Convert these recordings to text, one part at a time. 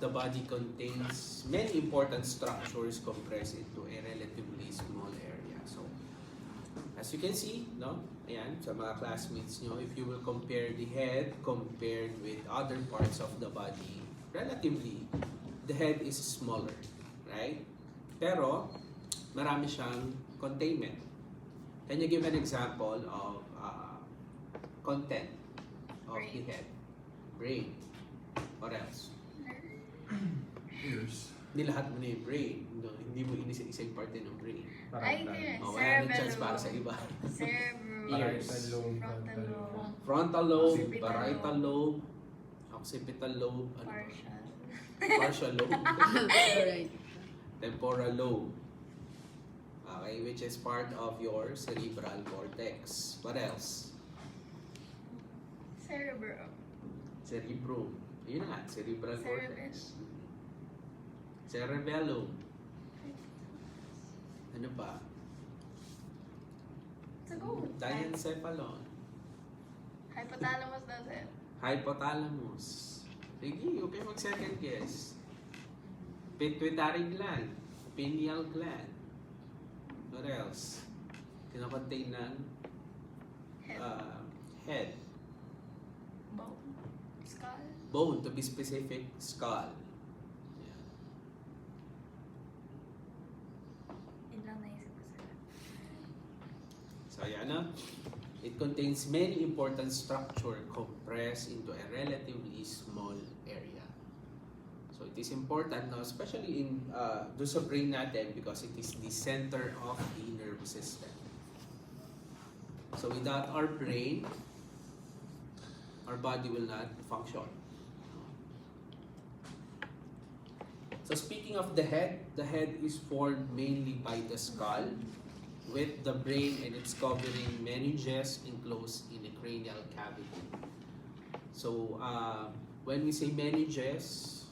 the body contains many important structures compressed into a relatively small area. So, as you can see, no? Ayan, sa mga classmates nyo, if you will compare the head compared with other parts of the body, relatively, the head is smaller, right? Pero, marami siyang containment. Can you give an example of content of the head? Brain. What else? Ears. Hindi lahat mo na yung brain. No, hindi mo inisa-isa yung parte ng brain. Ay, hindi. Oh, wala nang chance para sa iba. Cerebrum. Ears. Frontal lobe. Frontal lobe, Occipital parietal lobe, occipital lobe, ano ba? Partial. Partial lobe, Alright. temporal lobe. Okay, which is part of your cerebral cortex. What else? Cerebrum. Cerebrum. Yun na nga, cerebral cortex. Cerebellum. Cerebellum. Ano pa? Sagot. Diencephalon. Hypothalamus daw, sir. Hypothalamus. Sige, okay mag-second guess. Pituitary gland. Pineal gland. What else? Kinakontain ng Head. head. Bone. Skull. Bone, to be specific, skull. Yeah. Yun lang naisip ko, sir. So, yan na. It contains many important structure compressed into a relatively small area. So, it is important, no, especially in do sa brain natin because it is the center of the nervous system. So, without our brain, our body will not function. So, speaking of the head is formed mainly by the skull, with the brain and its covering meninges enclosed in a cranial cavity. So, when we say meninges,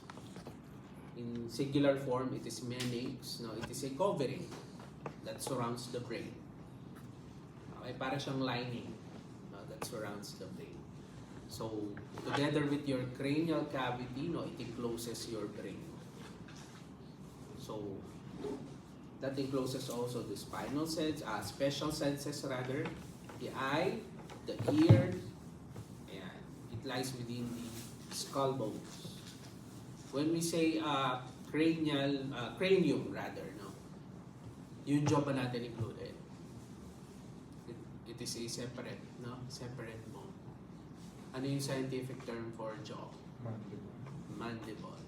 in singular form, it is meninx. No, it is a covering that surrounds the brain. Okay, para siyang lining, no, that surrounds the brain. So, together with your cranial cavity, no, it encloses your brain. So, that encloses also the spinal sense, special senses rather, the eye, the ear, and it lies within the skull bones. When we say cranium rather, no, yung jaw pa natin included. It is a separate, no, separate bone. Ano yung scientific term for jaw? Mandible.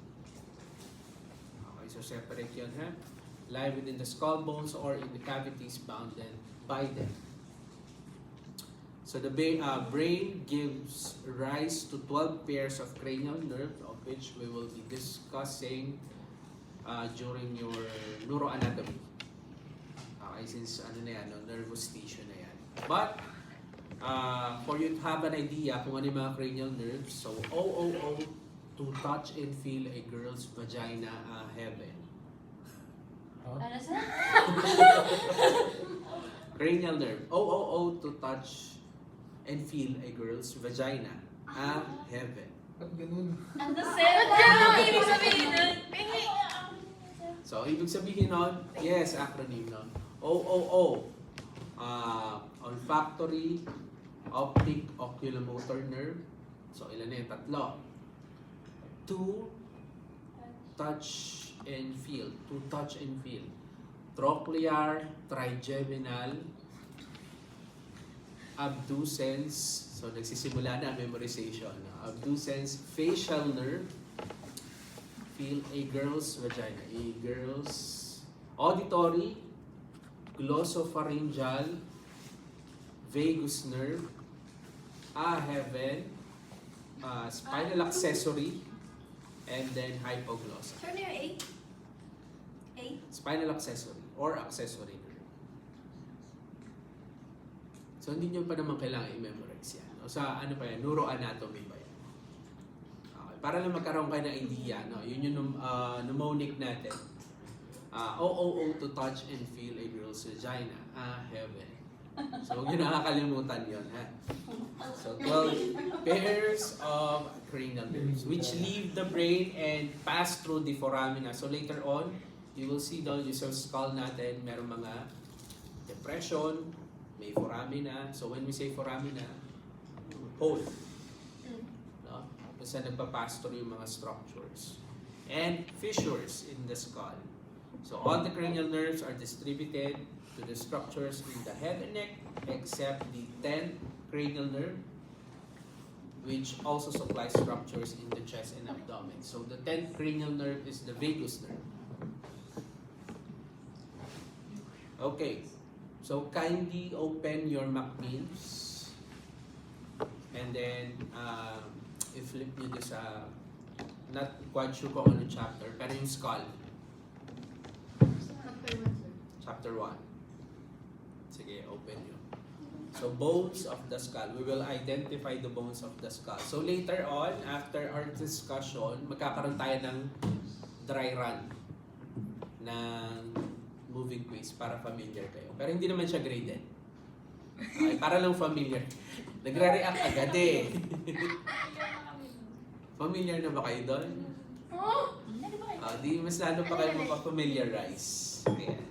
Okay, so separate yun, ha? Lie within the skull bones or in the cavities bounded by them. So the brain gives rise to 12 pairs of cranial nerves, of which we will be discussing during your neuroanatomy. Okay, since ano na yan, no, nervous tissue na yan. But for you to have an idea kung ano yung mga cranial nerves, so OOO, to touch and feel a girl's vagina, heaven. Ano sa? Cranial nerve. OOO, to touch and feel a girl's vagina. Heaven. Ba't ganun? Ano sir? Ano ibig sabihin nun? So, ibig sabihin nun, yes, acronym nun. OOO. Olfactory, optic, oculomotor nerve. So, ilan na yung tatlo? To touch and feel. To touch and feel. Trochlear, trigeminal, abducens. So, nagsisimula na memorization. Abducens, facial nerve. Feel a girl's vagina. A girl's auditory, glossopharyngeal, vagus nerve, heaven, spinal accessory, and then hypoglossal. Sure na yung 8? 8? Spinal accessory or accessory nerve. So, hindi nyo pa naman kailangan i-memorize yan. O sa ano pa yan, neuroanatomy ba yan? Okay. Para lang magkaroon kayo ng idea, no? Yun yung mnemonic natin. OOO, to touch and feel a girl's vagina. Heaven. So, huwag nyo nakakalimutan yun, ha? So, 12 pairs of cranial nerves which leave the brain and pass through the foramina. So, later on, you will see doon yung sa skull natin, meron mga depression, may foramina. So, when we say foramina, hole. No? Kung saan nagpapass through yung mga structures. And fissures in the skull. So, all the cranial nerves are distributed to the structures in the head and neck except the 10th cranial nerve, which also supplies structures in the chest and abdomen. So the 10th cranial nerve is the vagus nerve. Okay, so kindly open your Macmills and then i-flip nyo doon sa, not quite sure kung ano chapter, pero yung skull, chapter 1. Sige, open nyo. So, bones of the skull. We will identify the bones of the skull. So, later on, after our discussion, magkakaroon tayo ng dry run ng moving quiz para familiar kayo. Pero hindi naman siya graded. Okay, para lang familiar. Nagre-react agad eh. Familiar na ba kayo doon? Di mas lalo pa kayo mapapamiliarize. Ayan.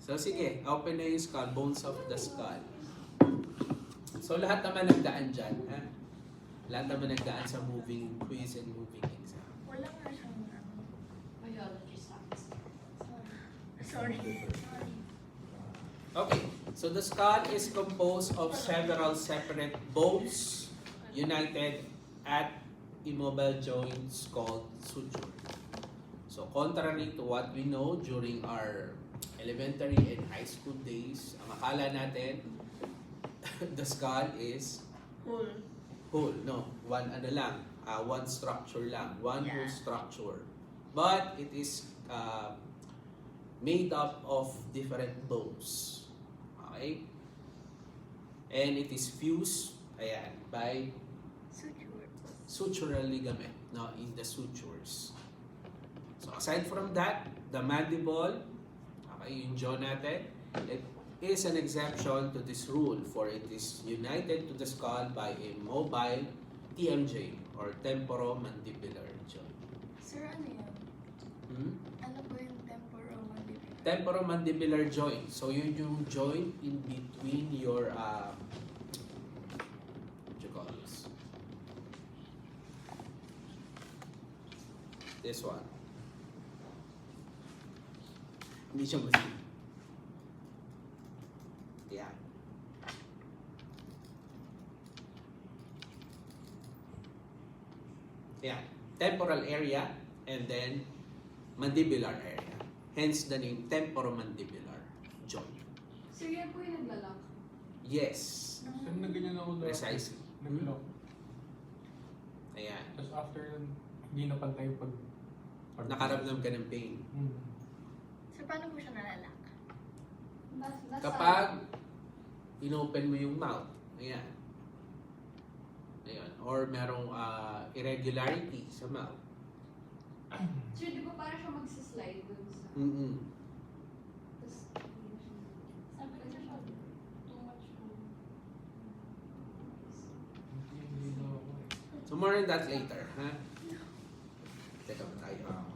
So sige, open na yung skull, bones of the skull. So lahat naman nagdaan dyan, ha? Lahat naman nagdaan sa moving quiz and moving exam. Wala nga siyang Biology sucks. Sorry. Okay, so the skull is composed of several separate bones united at immobile joints called suture. So contrary to what we know during our elementary and high school days, ang akala natin, the skull is whole. No, one structure lang, one whole structure. But it is made up of different bones. Okay? And it is fused, ayan, by sutural ligament, no, in the sutures. So aside from that, the mandible, okay, yung jaw natin, it is an exception to this rule for it is united to the skull by a mobile TMJ or temporomandibular joint. Sir, ano yan? Ano po yung temporomandibular? Temporomandibular joint. So yun yung joint in between your what you call this one. Hindi siya masin. Yan. Yan. Temporal area and then mandibular area. Hence the name temporomandibular joint. So yan po yung naglalak? Yes. Saan na ganyan ako dati? Precisely. Nag-lock. Ayan. Tapos after nun, hindi na pantay pag Nakaramdam ka ng pain. Sir, paano po siya nalalak? Kapag inopen mo yung mouth, ayan. Ayan. Or merong irregularity sa mouth. So di ba parang siya magsislide dun sa... Tapos, sabi ko siya, too much room. Hindi na ako eh. So more on that later, ha? Teka ba tayo?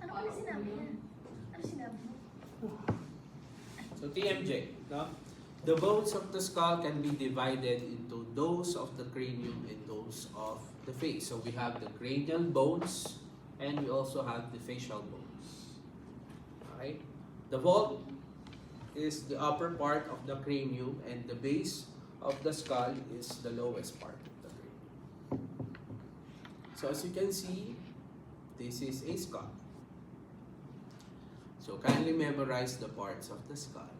Ano ba sinabi niya? Ano sinabi mo? So TMJ, no? The bones of the skull can be divided into those of the cranium and those of the face. So we have the cranial bones and we also have the facial bones. Okay? The vault is the upper part of the cranium and the base of the skull is the lowest part of the cranium. So as you can see, this is a skull. So kindly memorize the parts of the skull.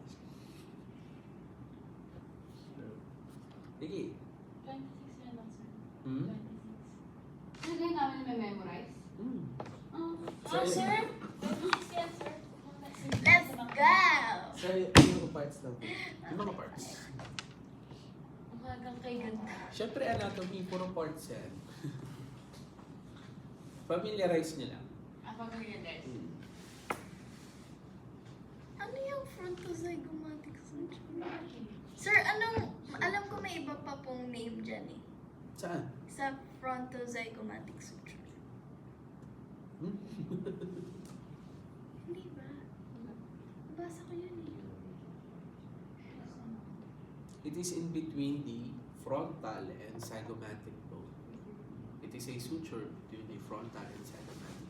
Sige. 26 yan lang, sir. Hmm? 26. Sir, ganyan namin memorize? Hmm. Oh, sir? 26 yan, sir. Let's go! So, yung mga parts lang po. Yung mga parts. Mukha kay ganda. Siyempre, anatomy, puro parts yan. Familiarize niyo lang. Ako realize. Ano yung frontozygomatic suture? Sir, alam ko may iba pa pong name dyan eh. Saan? Sa frontozygomatic suture. Hindi ba? Nabasa ko yun eh. It is in between the frontal and zygomatic bone. It is a suture between the frontal and zygomatic.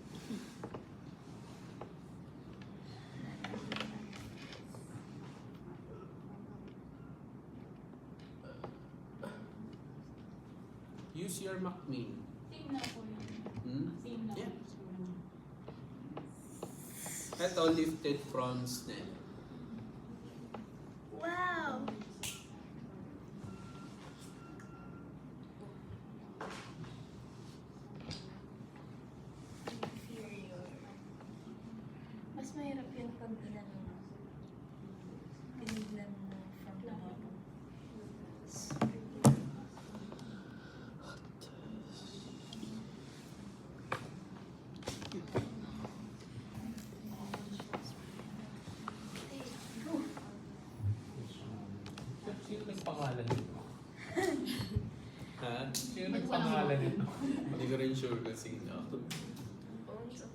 Use your McMinn. Same na po yun. Hmm? Same na. Yeah. Ito, lifted from snell. Wow! Inferior. Mas mahirap yun pag tinignan mo from the bottom. Sino nagpangalan nito? Ha? Sino nagpangalan nito? Hindi ko rin sure kung sino. Bones of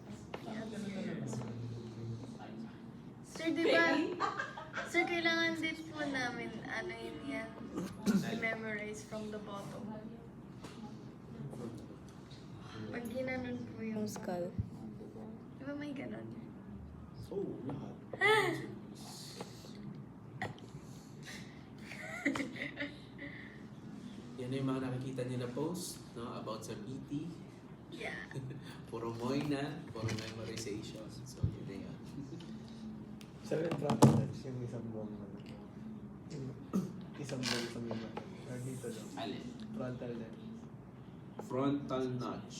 Sir, di ba? Sir, kailangan din po namin, ano yun yan, memorize from the bottom. Pag ginanon po yung skull. Di ba may ganon? Oh, lahat. Yan yung mga nakikita niyo na post, no, about sa PT. Yeah. Puro moina, puro memorization. So, yun na yun. Sa frontal yung isang buong yung isang buong sa mga or dito lang. Alin? Frontal lens. Frontal notch.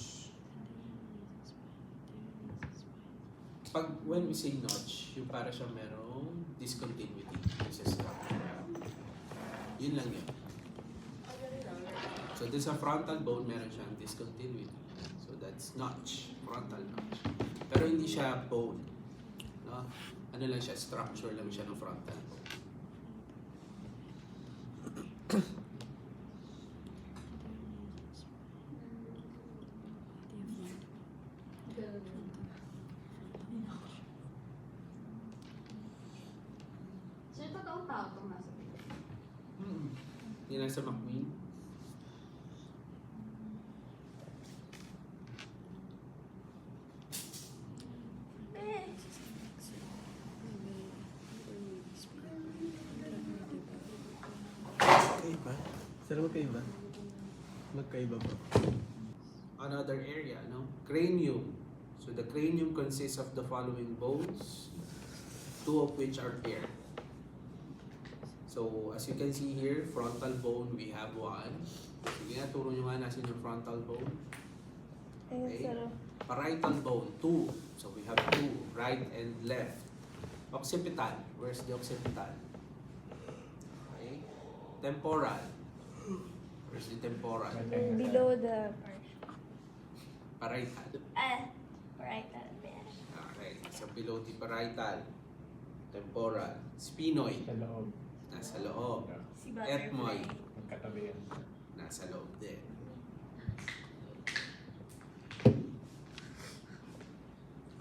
Pag when we say notch, yung para siya merong discontinuity sa structure. Yun lang yun. So dun sa frontal bone, meron siyang discontinuity. So that's notch, frontal notch. Pero hindi siya bone. No? Ano lang siya, structure lang siya ng frontal bone. So, yung totoong tao itong nasa pito. Yan lang sa McQueen. Eh. Magkaiba? Sir, magkaiba? Magkaiba ba? Another area, no? Cranium. So the cranium consists of the following bones, two of which are paired. So as you can see here, frontal bone, we have one. Sige nga, turo nyo nga nasin yung frontal bone. Okay. Parietal bone, two. So we have two, right and left. Occipital, where's the occipital? Okay. Temporal. Where's the temporal? Below the Parietal. right there. Okay. So below the parietal. Temporal. Sphenoid. Sa loob. Nasa loob. Si Ethmoid. Magkatabi yan. Nasa loob din.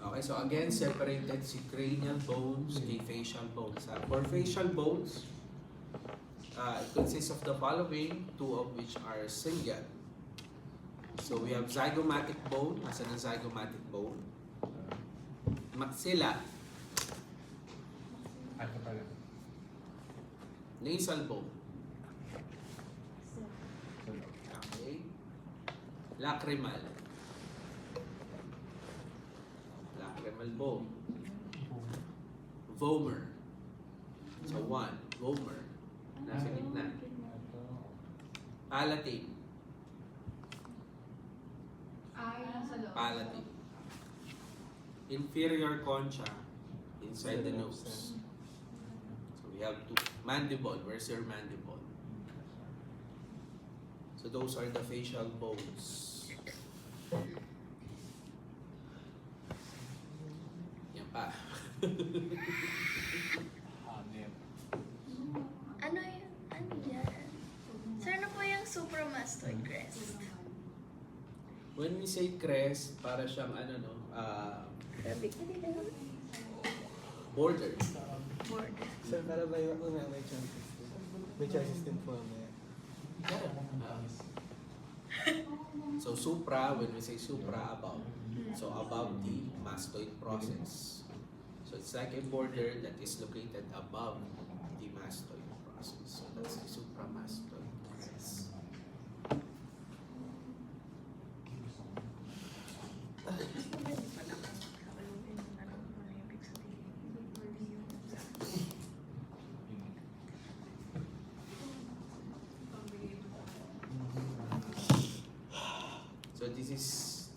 Okay, so again, separated si cranial bones kay facial bones. For facial bones, it consists of the following, two of which are single. So we have zygomatic bone. Nasaan ang zygomatic bone? Maxilla. Ano pala? Nasal bone. Sa loob. Okay. Lacrimal. Lacrimal bone. Vomer. So one, vomer. Nasa gitna. Palatine. Ay, nasa loob. Palatine. Inferior concha. Inside the nose. So we have two. Mandible. Where's your mandible? So those are the facial bones. Yan pa. Hanep. Ano yun? Ano yan? Sir, ano po yung supramastoid crest? When we say crest, para siyang Grabe. border. Border. Sir, para ba yung may chances din? May chances din po may So supra, when we say supra, above. So above the mastoid process. So it's like a border that is located above the mastoid process. So that's the supramastoid process. So this is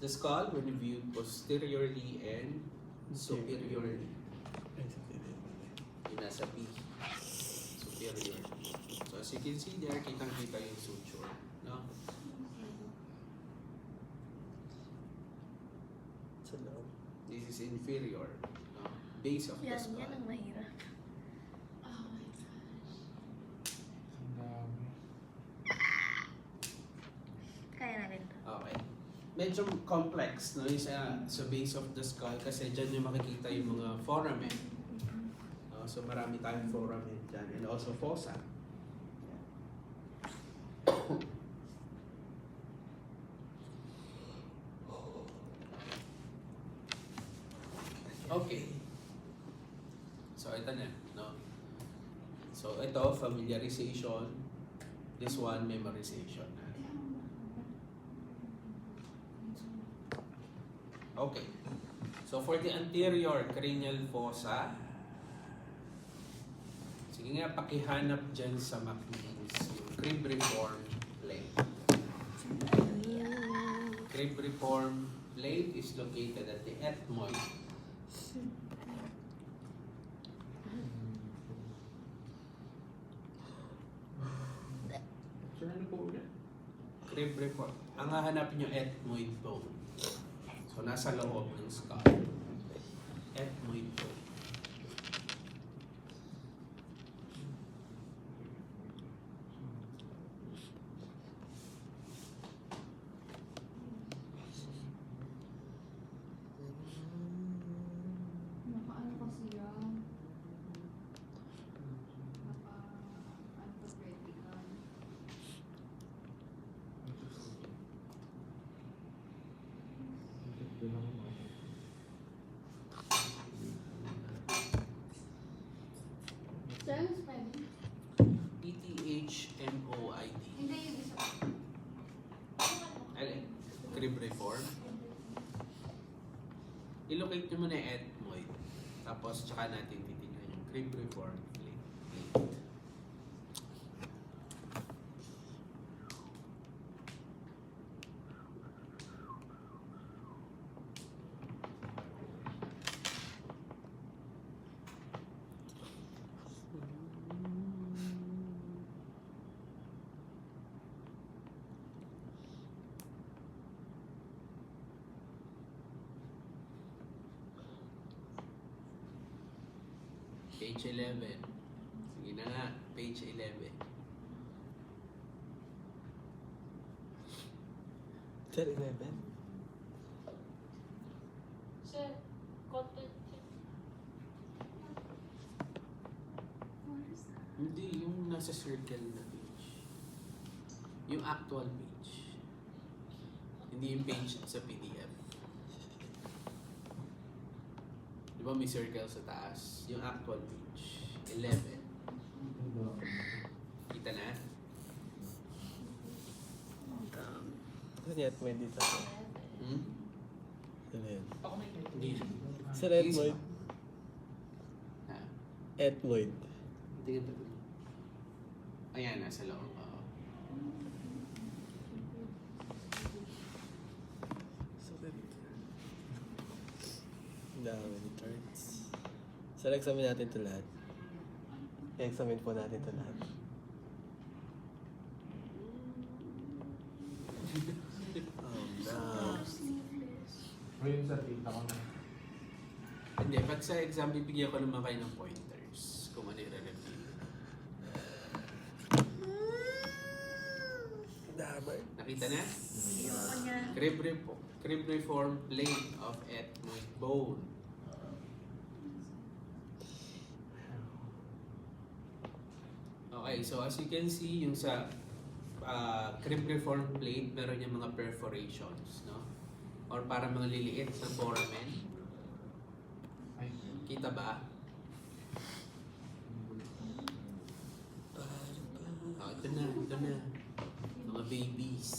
the skull when viewed posteriorly and superiorly. Yung nasa B. Superior. So as you can see there, kitang-kita yung suture. No? sa loob. This is inferior. No? Base of the Yan, skull. yan ang mahirap. Oh my gosh. Ang dami. Kaya natin to. Okay. Medyo complex, no? Yung sa base of the skull kasi dyan yung makikita yung mga foramen. No? So marami tayong foramen dyan and also fossa. Okay. So ito na, no? So ito, familiarization. This one, memorization. Okay. So for the anterior cranial fossa, sige nga, pakihanap dyan sa McNeil's yung cribriform plate. Cribriform plate is located at the ethmoid. Sir, ano po ulit? Cribriform. Ang hahanapin nyo, ethmoid bone. So nasa loob ng skull. Ethmoid bone. Naka-ano kasi yan? Naka-orthopedical. Sir, yung spelling? E-T-H-M-O-I-D. Hindi yung isa. Alin? Cribriform. I-locate nyo muna yung ethmoid. Tapos tsaka natin titignan yung cribriform plate. Page 11. Sige na nga, page 11. Sir, 11? Sir, content check. Hindi, yung nasa circle na page. Yung actual page. Hindi yung page sa PDF. Di ba may circle sa taas? Yung actual page. 11. Kita na? Saan yan? May dito. Hmm? Ano yan? Ako may Hindi. Sir, ethmoid. Ha? Ethmoid. Hindi ka tabi. Ayan, nasa loob. Oo. Sakit. Ang dami ni cards. Sir, examine natin ito lahat. I-examine po natin ito lahat. Oh, no. Puro sleeveless. O yun sa tita ko na. Hindi, pag sa exam, bibigyan ko naman kayo ng pointers kung ano yung re-review. Damay. Nakita na? Ayoko niya. Cribriform plate of ethmoid bone. Okay, so as you can see, yung sa cribriform plate, meron yung mga perforations, no? Or para mga liliit na foramen. Ay, Kita ba? Oh, ito na, ito na. Mga babies.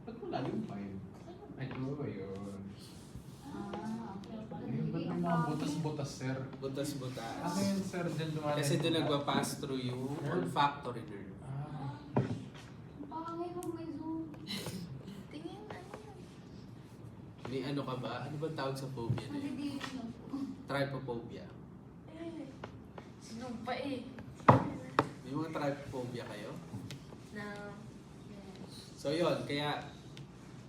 ba't mo lagi yung 5? Ay, ano ba yun? Ayun, ba't may mga butas-butas, sir? Butas-butas. Ano yun, sir? Diyan dumaan. Kasi doon nagpa-pass through yung olfactory nerve. Ah, Pangay mo may zoom. Tingin, ano yun? May ano ka ba? Ano ba tawag sa phobia na yun? Nadidiin lang po. Trypophobia. Eh, sinumpa eh. May mga trypophobia kayo? Na, So yun, kaya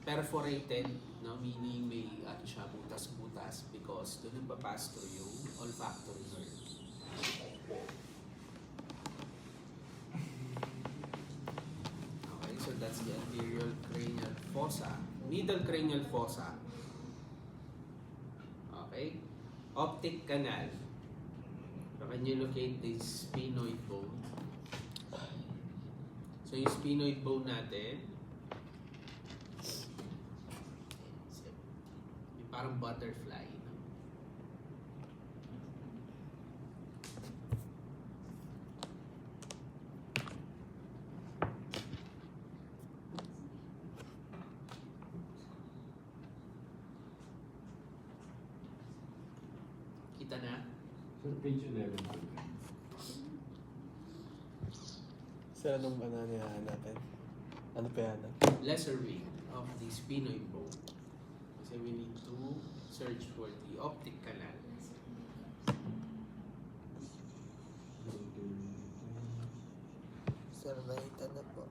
perforated, no? Meaning may ano siya, butas-butas because doon nagpa-pass through yung olfactory nerve. Okay, so that's the anterior cranial fossa. Middle cranial fossa. Okay? Optic canal. So can you locate the sphenoid bone? So yung sphenoid bone natin, yung parang butterfly. No? Kita na? sir, page 11. Sir, anong ano natin? Ano pa yan? Lesser wing of the sphenoid bone. Kasi we need to search for the optic canal. Sir, nakita na po.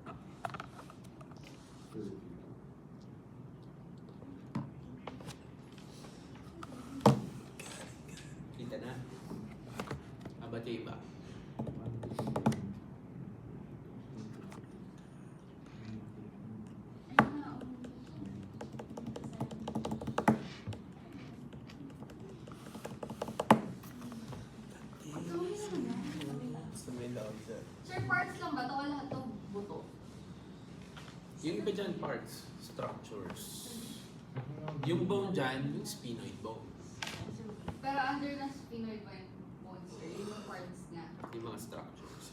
Kita na? Abate iba. Sa may loob, sir. Sir, parts lang ba ito o lahat ng buto? Yung iba dyan parts, structures. Yung bone dyan, yung sphenoid bone. Pero under na sphenoid ba yung bones, sir? Yung parts niya. Yung mga structures.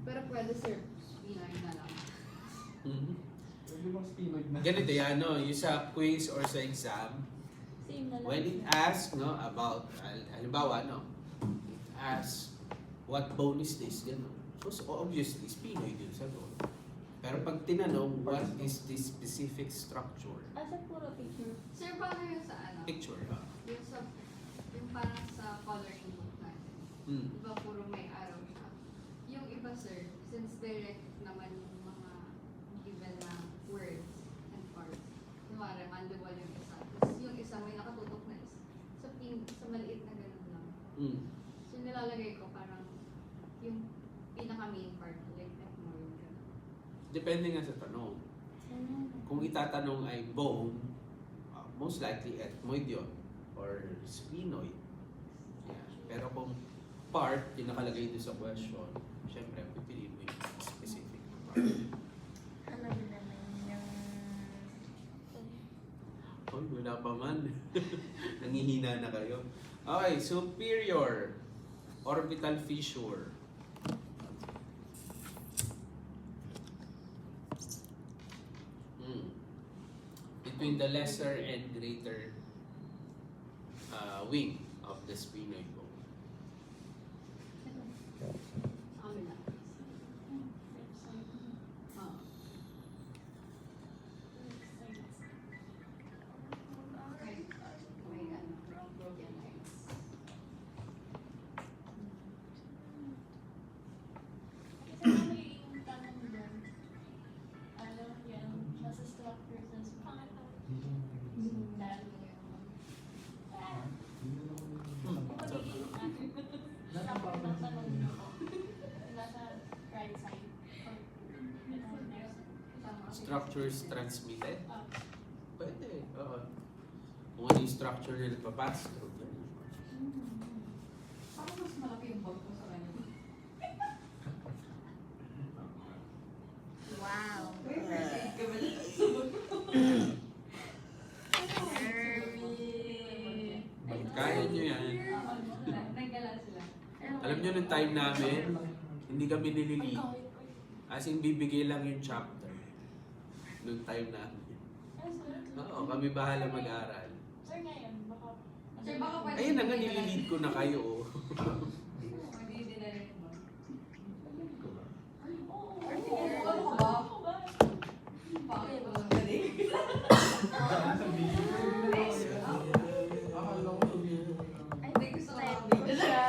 Pero pwede, sir, sphenoid na lang. Mhm. Pwede bang sphenoid na? Ganito yan, no? Yung sa quiz or sa exam, Same na lang. when it asks, no, about, halimbawa, no, it asks, what bone is this? Gano'n. So obviously, sphenoid yun sa bone. Pero pag tinanong, what is this specific structure? Asa puro picture? Sir, paano yung sa ano? Picture, ha? Yung sa, yung parang sa coloring book natin. Hmm. Diba puro may arrow siya? Yung iba, sir, since direct naman yung mga given na words and parts. Kunwari, manual yung isa. Tapos yung isa may nakatutok na isa. Sa maliit na ganun lang. Hmm. So nilalagay ko parang yung pinaka main part, like that more yung ganun. Depende nga sa tanong. Kung itatanong ay bone, most likely ethmoid yun or sphenoid. Yeah. Pero kung part, yung nakalagay doon sa question, syempre, pipiliin mo yung specific na part. alam mo naman yung... Oy, wala pa man. Nangihina na kayo. Okay, superior orbital fissure. Between the lesser and greater wing of the sphenoid bone. Amin na. Ah. Okay. May ano, broken lines. Kasi ano yung tanong structures transmitted? Ah. Pwede, oo. Kung ano yung structure na nagpapass through. Parang mas malaki yung bag ko sa kanya. Wow. Uy, first aid ka ba? Kaya nyo yan. Naggala sila. Alam nyo nung time namin, hindi kami nililate. As in, bibigay lang yung chapter. Nung time namin. Oo, kami bahala mag-aral. Sir, ngayon, baka... Sir, baka pwede. Ayun na nga, nililate ko na kayo. Oh. Hindi dinarect mo. Oo, Ano ka ba? Bakit ba? Galing. Ay, Hindi, gusto ko type makabigyan. ko siya.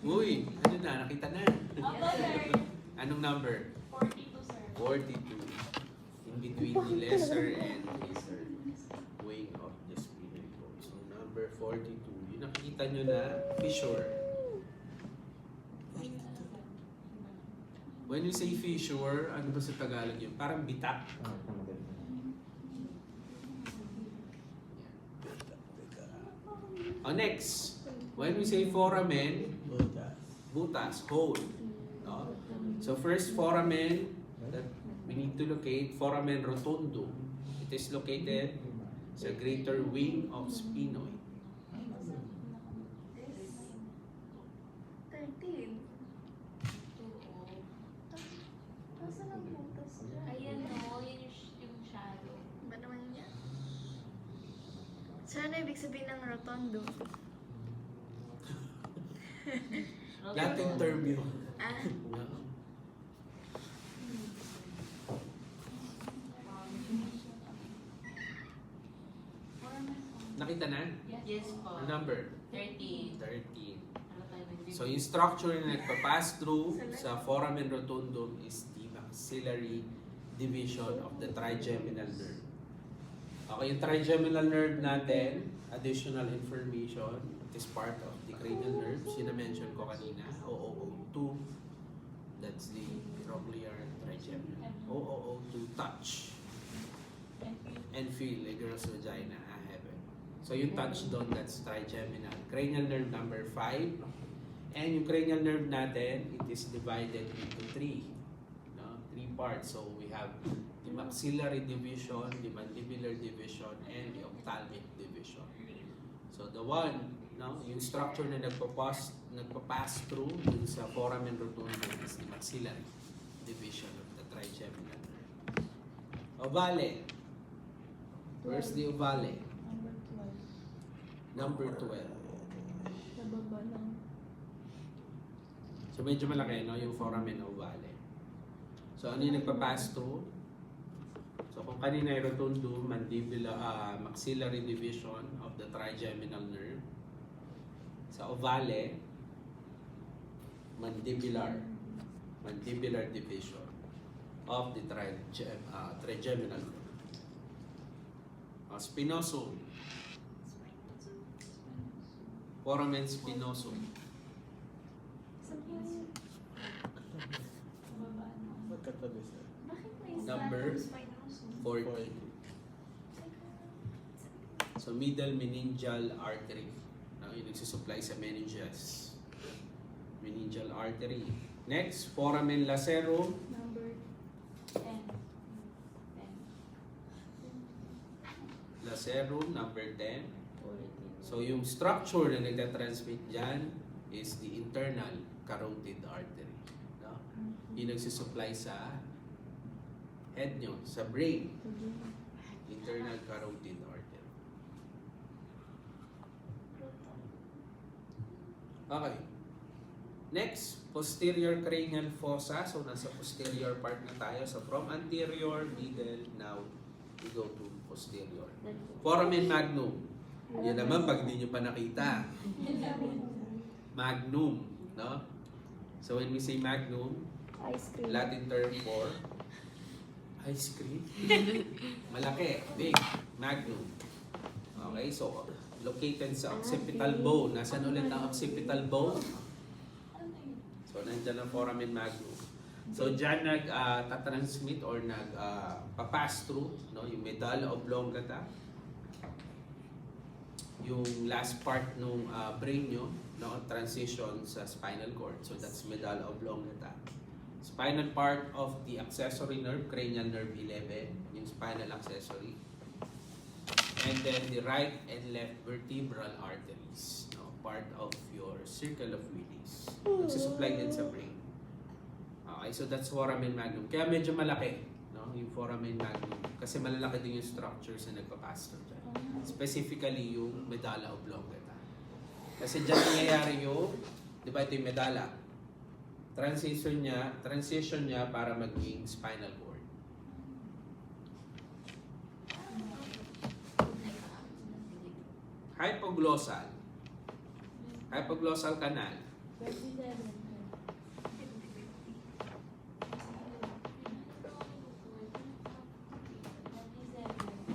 Uy, ano na, nakita na. Ako, sir. Anong number? 42, sir. 42. In between the lesser and greater wing of the spinal cord. So, number 42. Yung nakikita nyo na fissure. When you say fissure, ano ba sa Tagalog yun? Parang bitak. Oh, next. When we say foramen, butas, hole. No? So first foramen that we need to locate, foramen rotundum. It is located sa greater wing of sphenoid. 13. Nasaan ang butas niya? Ayan o, yun yung shadow. Ba naman niya? So, ano ibig sabihin ng rotondo? Latin term yun. Ah, No? Nakita na? Yes po. Ang number? 13. 13. Ano tayo nag- So yung structure na nagpa-pass through sa foramen rotundum is the maxillary division of the trigeminal nerve. Okay, yung trigeminal nerve natin, additional information, it is part of the cranial nerves. Yung na-mention ko kanina, OOO2, that's the trochlear trigeminal. OOO2, touch and feel, a girl's vagina, a heaven. So yung touch doon, that's trigeminal. Cranial nerve number 5. And yung cranial nerve natin, it is divided into 3. No? 3 parts. So we have the maxillary division, the mandibular division, and the ophthalmic division. So the one, no, yung structure na nagpa-pass through dun sa foramen rotundum is the maxillary division of the trigeminal nerve. Ovale. Where's the ovale? Number 12. Number 12. Nababa lang. So medyo malaki, no, yung foramen ovale. So ano yung nagpa-pass through? So kung kanina ay rotundum, mandibular, maxillary division of the trigeminal nerve. Sa ovale, mandibular division of the trigeminal nerve. Spinosum, foramen spinosum. Nababa na. Magkatabi sir. bakit may Number? spinosus? 40. So middle meningeal artery. Yung nagsusupply sa meninges. Meningeal artery. Next, foramen lacerum. Number 10. 10. Lacerum, number 10. 14. So yung structure na nagtatransmit dyan is the internal carotid artery. No? Yung nagsusupply sa head nyo, sa brain. Internal carotid artery. Okay. Next, posterior cranial fossa. So, nasa posterior part na tayo. So, from anterior, middle, now, we go to posterior. Foramen magnum. Yan naman, pag hindi nyo pa nakita. Magnum. No? So, when we say magnum, Ice cream. Latin term for ice cream. Malaki, big, magnum. Okay, so located sa occipital bone. Nasaan ulit ang occipital bone? So, nandyan ang foramen magnum. So dyan nag-transmit or nag-pass through, no, yung medulla oblongata, yung last part ng brain nyo, no, transition sa spinal cord. So that's medulla oblongata. Spinal part of the accessory nerve, cranial nerve 11, yung spinal accessory. And then the right and left vertebral arteries, no, part of your circle of Willis. Nagsusupply din sa brain. Okay, so that's foramen magnum. Kaya medyo malaki, no, yung foramen magnum. Kasi malalaki din yung structures na nagpapass through dyan. Specifically yung medulla oblongata. Kasi dyan nangyayari yung, di ba ito yung medulla? Transition niya para maging spinal cord. Hypoglossal. Hypoglossal canal. 27.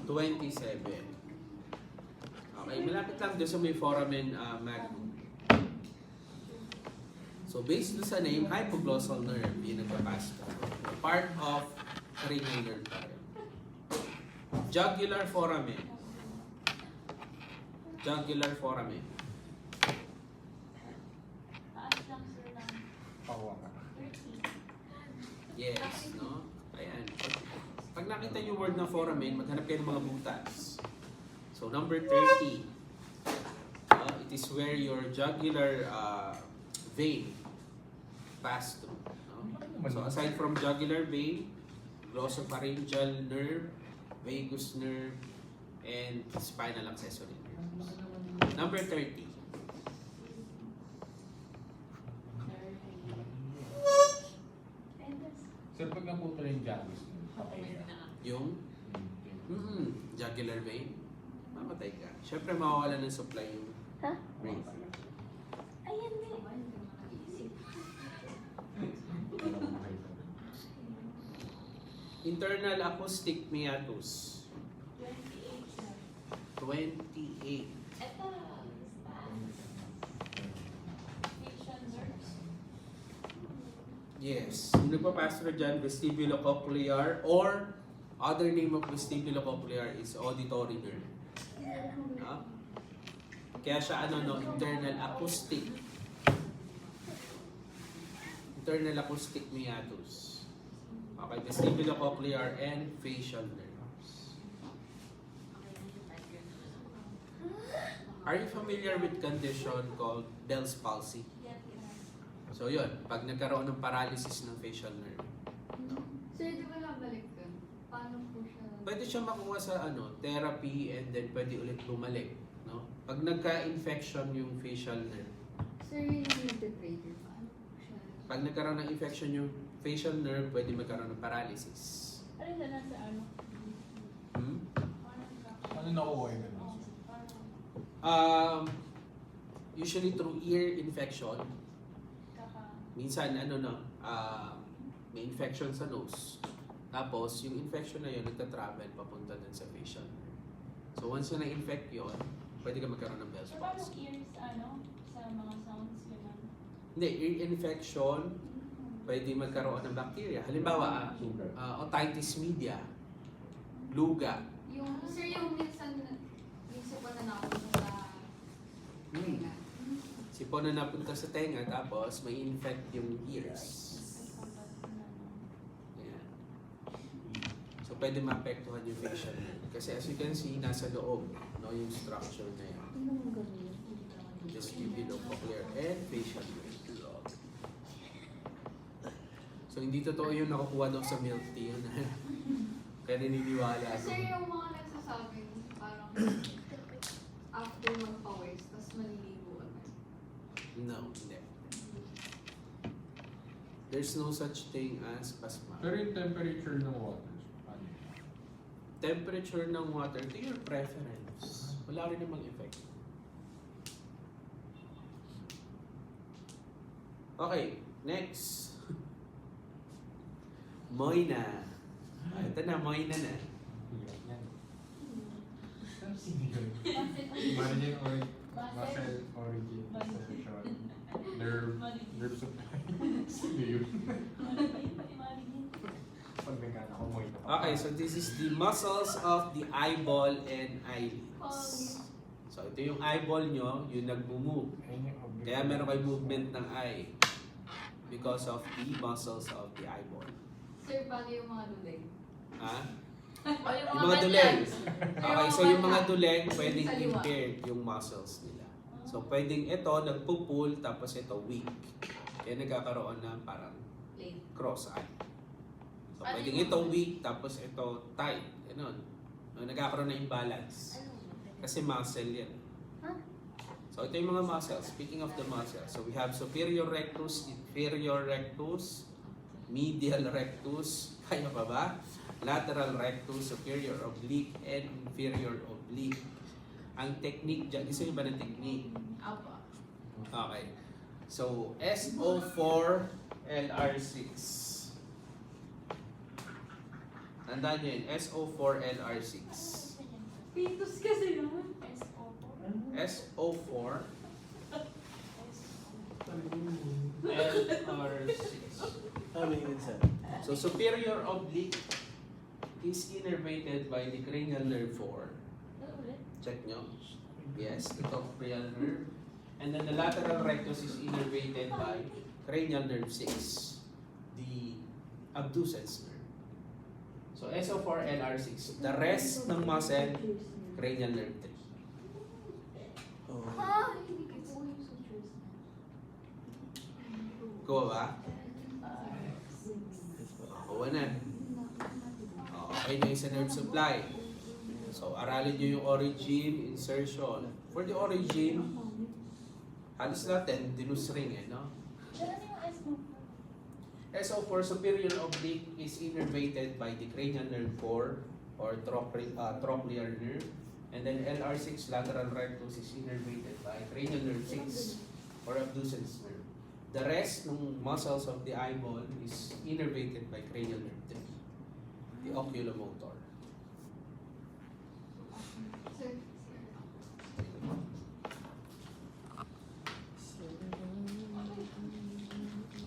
27. Okay, malapit lang doon sa may foramen magnum. So based doon sa name, hypoglossal nerve, yun nagpapass through. Part of cranial nerve tayo. Jugular foramen. Jugular foramen. Taas lang sir lang. Pakuha ka. 30. Yes, no? Ayan. Pag nakita yung word na foramen, maghanap kayo ng mga butas. So number 30. It is where your jugular vein pass through. No? So aside from jugular vein, glossopharyngeal nerve, vagus nerve, and spinal accessory nerves. Number 30. Sir, pag naputol yung jagus, patay ka. Yung jugular vein, mamatay ka. Siyempre mawawala ng supply yung Ha? brain. Ayan na. Internal acoustic meatus. 28 sir. 28. Ito. Facial nerves. Yes. Yung nagpapass through dyan, vestibulocochlear or other name of vestibulocochlear is auditory nerve. No? Kaya siya internal acoustic. Internal acoustic meatus. Okay, vestibulocochlear and facial nerves. Are you familiar with condition called Bell's palsy? Yes, yes. So yun, pag nagkaroon ng paralysis ng facial nerve, Sir, di ba nabalik dun? Paano po siya? pwede siya makuha sa therapy and then pwede ulit bumalik, no? Pag nagka-infection yung facial nerve, Sir, yun yung nagtitrader. Paano po siya? pag nagkaroon ng infection yung facial nerve, pwede magkaroon ng paralysis. Ano na nasa ano? Hmm? Ano nakuha yun? Usually through ear infection, Kaka. minsan may infection sa nose. Tapos yung infection na yun nagta-travel papunta dun sa facial nerve. So once na na-infect yun, pwede ka magkaroon ng Bell's So, paano palsy. ears, sa mga sounds, gano'n? Hindi, ear infection, pwede magkaroon ng bacteria. Halimbawa, otitis media, luga. Sir, yung minsan po na napunta sa tenga. Sipon na napunta sa tenga, tapos may infect yung ears. Ayan. So pwede maapektuhan yung facial nerve. Kasi as you can see, nasa loob, no, yung structure na yan. Vestibulocochlear and facial nerve. So hindi totoo yung nakukuha daw sa milk tea yun. Kaya naniniwala ako. Sir, yung mga nagsasabing parang after magpawis, tapos maliligo agad. No, hindi. There's no such thing as pasma. Pero yung temperature ng water, ano yun? Temperature ng water, to your preference. Wala rin namang effect. Okay, next. Moina. Ito na, Moina na. Margin or muscle origin position. Nerve supply. Sino yun? Pag nagkana ko mo ito. Okay, so this is the muscles of the eyeball and eyelids. So ito yung eyeball nyo, yung nagmo-move. Kaya meron kayo movement ng eye because of the muscles of the eyeball. Sir, paano yung mga duleg? Ha? O yung Yung mga duleg. ganyan. Okay, so yung mga duleg, pwedeng impaired yung muscles nila. So pwedeng ito, nagpo-pull, tapos ito weak. Kaya nagkakaroon ng parang Late. cross-eye. So Ano pwedeng yung- ito weak, tapos ito tight. Ganun. Nagkakaroon ng imbalance. Ano? Kasi muscle yan. Huh? So ito yung mga muscles. Speaking of the muscles, so we have superior rectus, inferior rectus, medial rectus, kaya pa ba? Lateral rectus, superior oblique, and inferior oblique. Ang technique dyan, gusto niyo ba ng technique? Apo. Okay. So, SO4, LR6. Tandaan nyo yun, SO4, LR6. Pitos kasi naman. SO4, LR6. Ano yun, sir? So, superior oblique is innervated by the cranial nerve 4. Check nyo. Yes, ito cranial nerve. And then the lateral rectus is innervated by cranial nerve 6, the abducens nerve. So, SO4, LR6. The rest ng muscle, cranial nerve 3. Oh. Ha? Kuha ba? Yes, po. Kuha na. Okay na yung sa nerve supply. So, aralin nyo yung origin, insertion. For the origin, halos natin, dinusring eh, no? SO4, superior oblique, is innervated by the cranial nerve 4 or trochlear nerve. And then LR6, lateral rectus, is innervated by cranial nerve 6 or abducens nerve. The rest ng muscles of the eyeball is innervated by cranial nerve 3, the oculomotor. Sir,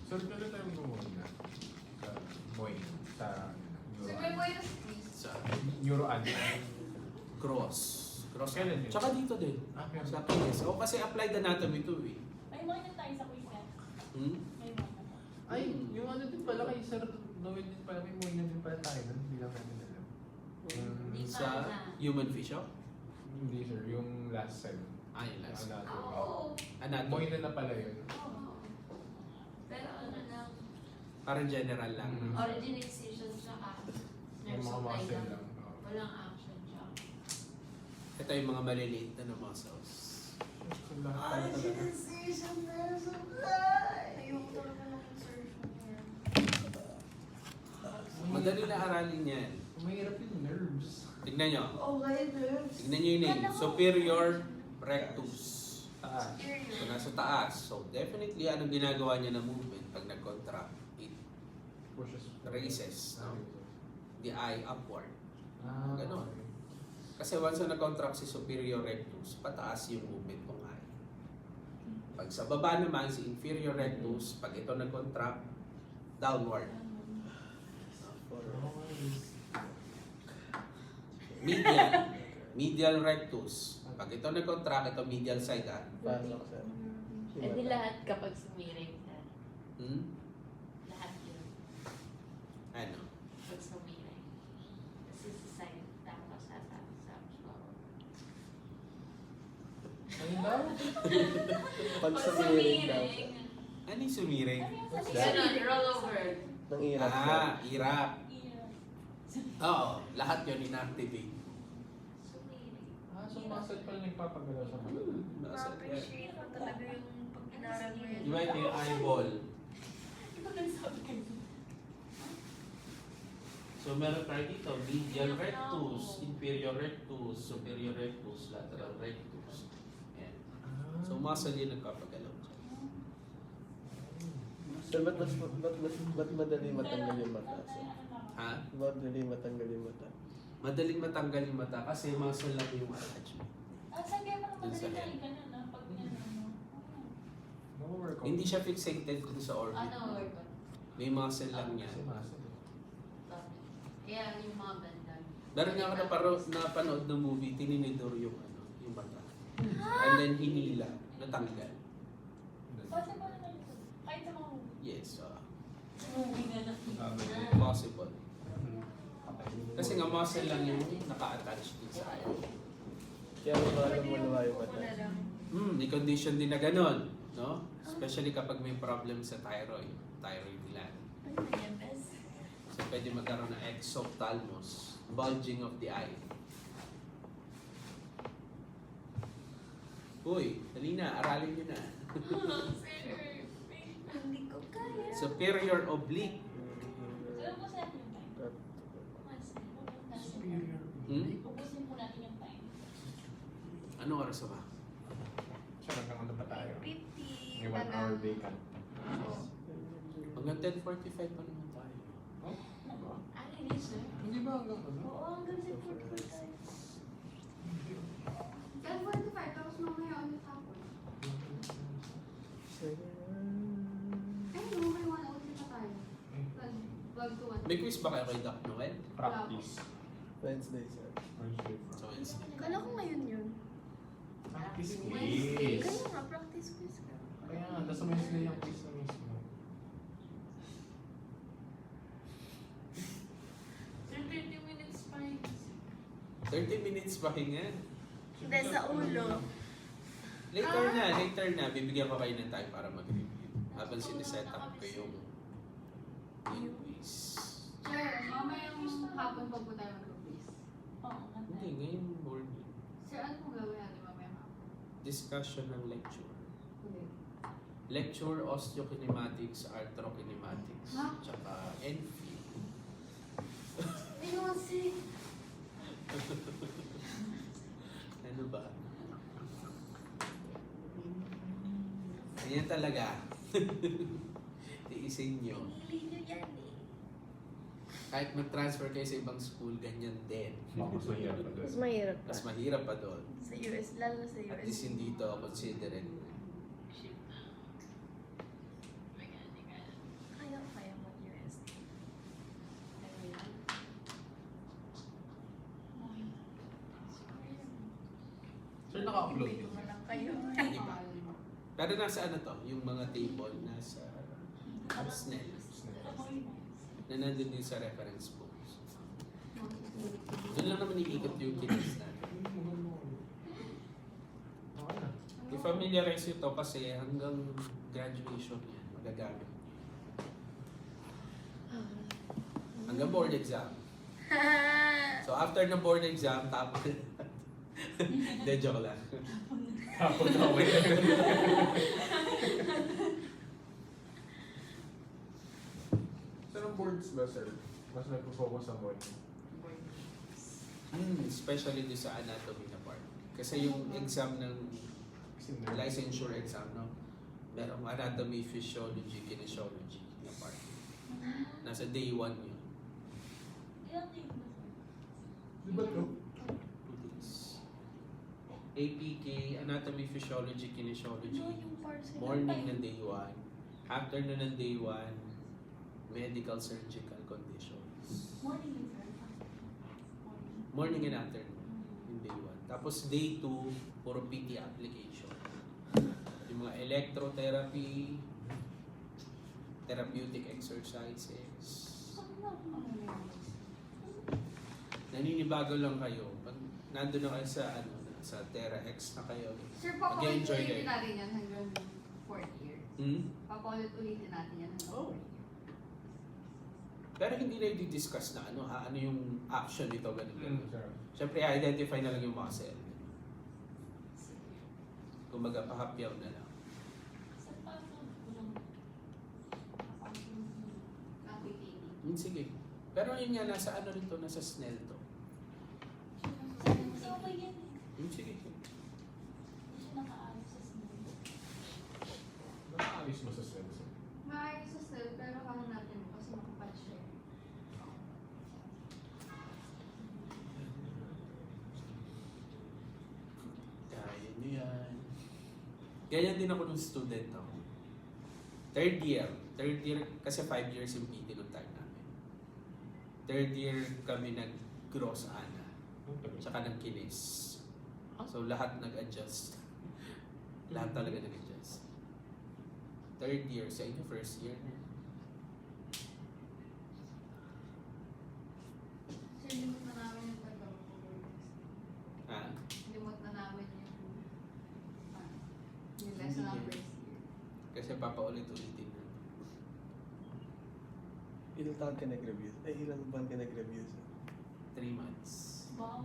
So, kailan tayo muna? Sa Moy. Sa sir, may way na squeeze. Sa Neuroan. cross. Cross. Kailan yun? Tsaka dito din. Okay. Sa penis. O kasi applied anatomy to eh. Ay, makita tayo sa quiz na. Hmm? May mga. Ay, yung ano din pala kay Sir Noel din pala, may Moy na din pala tayo nun. Hindi lang namin alam. Hindi pa Sa na. human fish, oh? Hindi sir, yung last sem. Ay, last. Oo. Anatomy. Moy na pala yun. Pero ano lang, Parang general lang. Mm. origin incision tsaka nerve Yung mga supply muscle lang. lang. Oo. Walang action tsaka. Ito yung mga maliliit na muscles. So, lahat tayo talaga. Ayoko talaga ng insertion here. Madali na aralin yan. Mahirap yung nerves. Tignan nyo. Okay, nerves. Tignan nyo yung name. Superior rectus. Taas. So, nasa taas. So, definitely, anong ginagawa niya na movement pag nag-contract? It Pushes. raises, no? The eye upward. Ah, Ganon. okay. Kasi once na nag-contract si superior rectus, pataas yung movement ng eye. Pag sa baba naman, si inferior rectus, pag ito nag-contract, downward. Medial. Medial rectus. Pag ito nag-contract, ito medial side, ah. Pasok, sir. Eh di lahat kapag sumiring na. Hmm? Lahat yun. Ano? Pag sumiring. Kasi sa side, tapos sa floor. Ano daw? Pag sumiring daw, sir. Ano yung sumiring? Ganun, roll over. Nang irap, sir. Ah, irap. Oo, lahat yun inactivate. Sumiring. Ah, so muscle pala nagpapagalaw sa mga. Ma-appreciate mo talaga yung pag inaral mo yun. Di ba ito yung eyeball? Ito nagsabi kayo. So meron tayo dito, medial rectus, inferior rectus, superior rectus, lateral rectus. Ayan. So muscle yun nagpapagalaw. Sir, ba't madali matanggal yung mata, sir? Ha? Ba't madali matanggal yung mata? Madaling matanggal yung mata kasi muscle lang yung attachment. Saan kaya parang Dun sa madali head. ka na na pag ano? No workout. Hindi siya fixated dun sa orbit. Ano, work on? May muscle lang Kasi yan. muscle. Kaya yung mga bandang. Meron nga ako napanood ng movie, tininidor yung yung mata. And then hinila, natanggal. Possible na yun. Kahit sa mga movie. Yes, Movie na lang. possible. Kasi nga muscle lang yung naka-attach din sa ayaw. Kaya alam mo luwa yung Upo mata. na lang. May condition din na ganun, no? Especially kapag may problem sa thyroid gland. Ano na yan, bes? So pwede magkaroon ng exophthalmos, bulging of the eye. Uy, dali na, aralin nyo na. Hindi ko kaya. Superior oblique. So, ubusin natin yung time. Superior. Ubusin po natin yung time. Anong oras ba? Siya hanggang ano pa tayo? 50. May 1 hour vacant. Hanggang 10:45 pa naman tayo. Oh? Diba? Ah, hindi, sir. Hindi ba hanggang ano? Oo, hanggang sa 45 tayo. 10:45, tapos mamaya ulit hapon. Ay, no, may 1 hour pa tayo. 12 to 1. May quiz ba kayo kay Doc Noel? Practice. Wednesday, sir. Wednesday. So Wednesday. Kala ko ngayon yun. Practice Wednesday. quiz. Kaya nga, practice quiz ka. Kaya nga, tapos Wednesday yung quiz na mismo. Sir, 30 minutes pa yun. 30 minutes pahinga. Hindi, sa ulo. Later na, bibigyan ko kayo ng time para mag-review. Habang siniset up ko yung quiz. Sir, mamayang hapon pa po tayo mag-quiz. Oo, Hindi, ngayong morning. Sir, ano pong gawin natin mamayang hapon? Discussion ng lecture. Hindi. Lecture, osteokinematics, arthrokinematics, Ha? tsaka NFI. Minusi! Ano ba? Ganyan talaga. Tiisin nyo. Pinili nyo yan eh. Kahit mag-transfer kayo sa ibang school, ganyan din. Mas mahirap pa Mas doon. mahirap pa. Mas mahirap pa doon. Sa US, lalo na sa At US. least hindi ito considered. Kaya mo US. Ano yan? Sir, naka-upload Hindi yun. ko lang kayo. Hindi pa. Pero nasa ano to, yung mga table, nasa SNEL. Na nandun din sa reference books. Doon lang naman iikot yung kinis natin. Okay na. I-familiarize ito kasi hanggang graduation yan, magagamit. Hanggang board exam. So after ng board exam, tapos... Hindi, joke lang. Hapon na okay. Sir, ang boards ba, sir? Mas nagpo-focus sa morning. Especially doon sa anatomy na part. Kasi yung exam ng Kasi nerd. licensure exam, no? Merong anatomy, physiology, kinesiology na part. Nasa day 1 yun. Ilang tayo ba, sir? Di ba ito? 2 days. APK, anatomy, physiology, kinesiology. No, yung parcel. Morning ng day 1. Afternoon ng day 1, medical surgical conditions. Morning yun, sir. Morning and afternoon, yung day 1. Tapos day 2, puro PT application. Yung mga electrotherapy, therapeutic exercises. Naninibago lang kayo. Pag nandun na kayo sa, sa TheraX na kayo. Sir, Mag-enjoy papaulit-ulitin kayo. natin yan hanggang 4th year. Papaulit-ulitin natin yan hanggang Oh. 4th year. Pero hindi na i-discuss na ano yung action nito, ganun. Sir. Siyempre, identify na lang yung muscle. Kumbaga, pahapyaw na lang. Sir, paano walang... Quantitative. Sige. Pero yun nga, nasa ano rin to, nasa SNEL to. Sir, kasi okay yan eh. Sige. Hindi siya nakaalis sa smooth. Nakaalis mo sa cell, sir. Maayos sa cell, pero kamo natin mo kasi makapal siya. Kaya nyo yan. Ganyan din ako nung student ako. Third year, kasi 5 years yung PT nung time namin. Third year kami nag-gross ana. Tsaka nag-kinis. So lahat nag-adjust. Lahat talaga nag-adjust. Third year, sa inyo first year. Sir, limot na namin yung pag-boarding. Ha? Limot na namin yung lesson ng first year. Kasi papaulit-ulitin na. Ilang taon ka nag-review? Ay, ilang buwan ka nag-review? 3 months. Wow.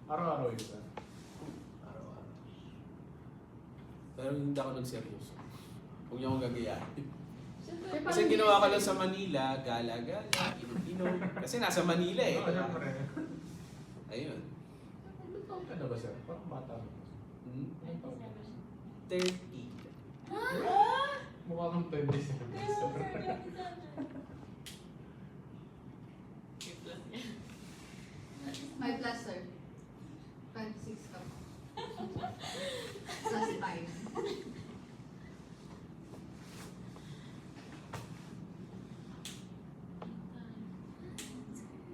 Araw-araw yun sir. Araw-araw. Pero hindi ako nagseryoso. Huwag niyo akong gagayahin. Kasi ginawa ko lang sa Manila, gala-gala, inom-inom. Kasi nasa Manila eh. Oo, syempre. Ayun. Ilan taon ka na ba sir? Parang bata mo. Hmm? Ilan taon ka? 30. Mukha kang 27. My plus, sir. 26 ka pa. Plus 5.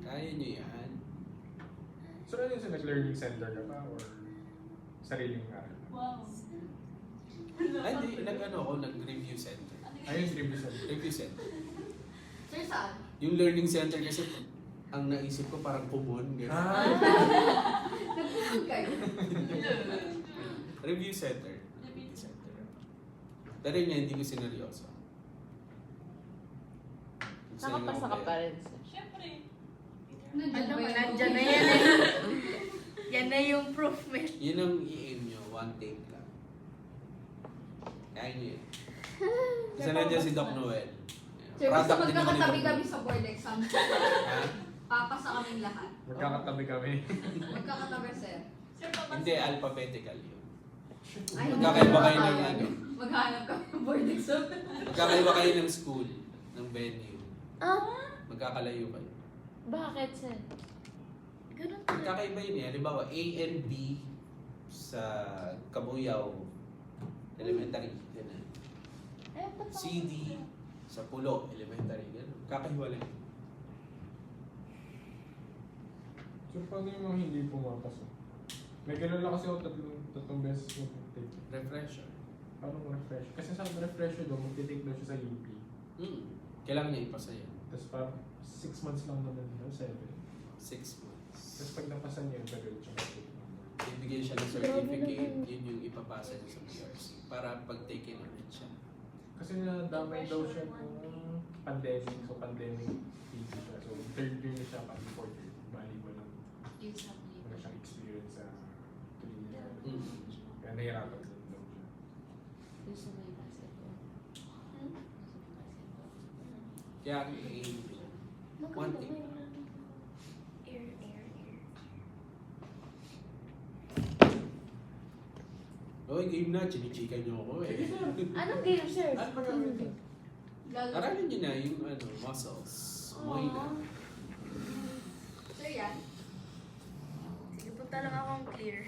Kaya niyo yan. So ano yun sir? Nag-learning center ka ba? Or sariling aral? Wow. Ay, hindi. Nag-ano ako, nag-review center. Ayun, review center. Review center. Sir, saan? Yung learning center kasi, ang naisip ko parang kumon. Ganun. Nagpupunod kayo. Review center. Review center. Pero yun nga, hindi ko sineryoso. Gusto niyo Nakapasa ka ako pa kaya. rin, sir. Siyempre. Ano mo, nandyan na yan eh. Yan na yung proof, man. Yun ang i-aim nyo, one take lang. Kaya nyo yun. Isa nandiyan si Doc Noel. Sir, basta Product din naman ni magkakatabi Doc kami Noel. sa board exam. Ha? Papasa kaming lahat. Magkakatabi kami. Magkakatabi, sir. Sir, papasok. Hindi, alphabetical yun. Ay, Magkakaiba kayo ng tayo. ano. Maghanap kami ng board exam. Magkakaiba kayo ng school, ng venue. Ah, Magkakalayo kayo. bakit, sir? Ganun talaga. Magkakaiba yun eh. Halimbawa, A and B sa Kabuyaw Elementary. Ganun. Eh, ba't ako- CD sa Pulo Elementary. Ganun. Kakahiwalay. So paano yung mga hindi pumapasok? May ganun lang kasi ako tatlong beses mag-take. Refresher. Parang refresh. Kasi sa refresher daw, mag-take daw siya sa UP. Kailangan niya ipasa yan. Tapos parang 6 months lang naman yun, 7. 6 months. Tapos pag napasa niya yung pag siya mag-take. Ibigay siya ng certificate, yun yung ipapasa niya sa PRC para pag-take in ulit siya. Kasi nadamay daw siya ng pandemic. So pandemic hindi siya. So third year na siya, pati fourth year. Bali mo lang Yung sa wala siyang experience sa 3 years. Mm. Kaya nahirapan din daw siya. Yung sa may basketball. Kaya ang i-aim nyo, one thing. Air, air, air. Okay, game na. Chinichika nyo ako eh. Anong game, sir? Ano ba gawin ito? Lalo. Aralin nyo na yung muscles. Moy na. Sir, yan. Sige, punta lang akong clear.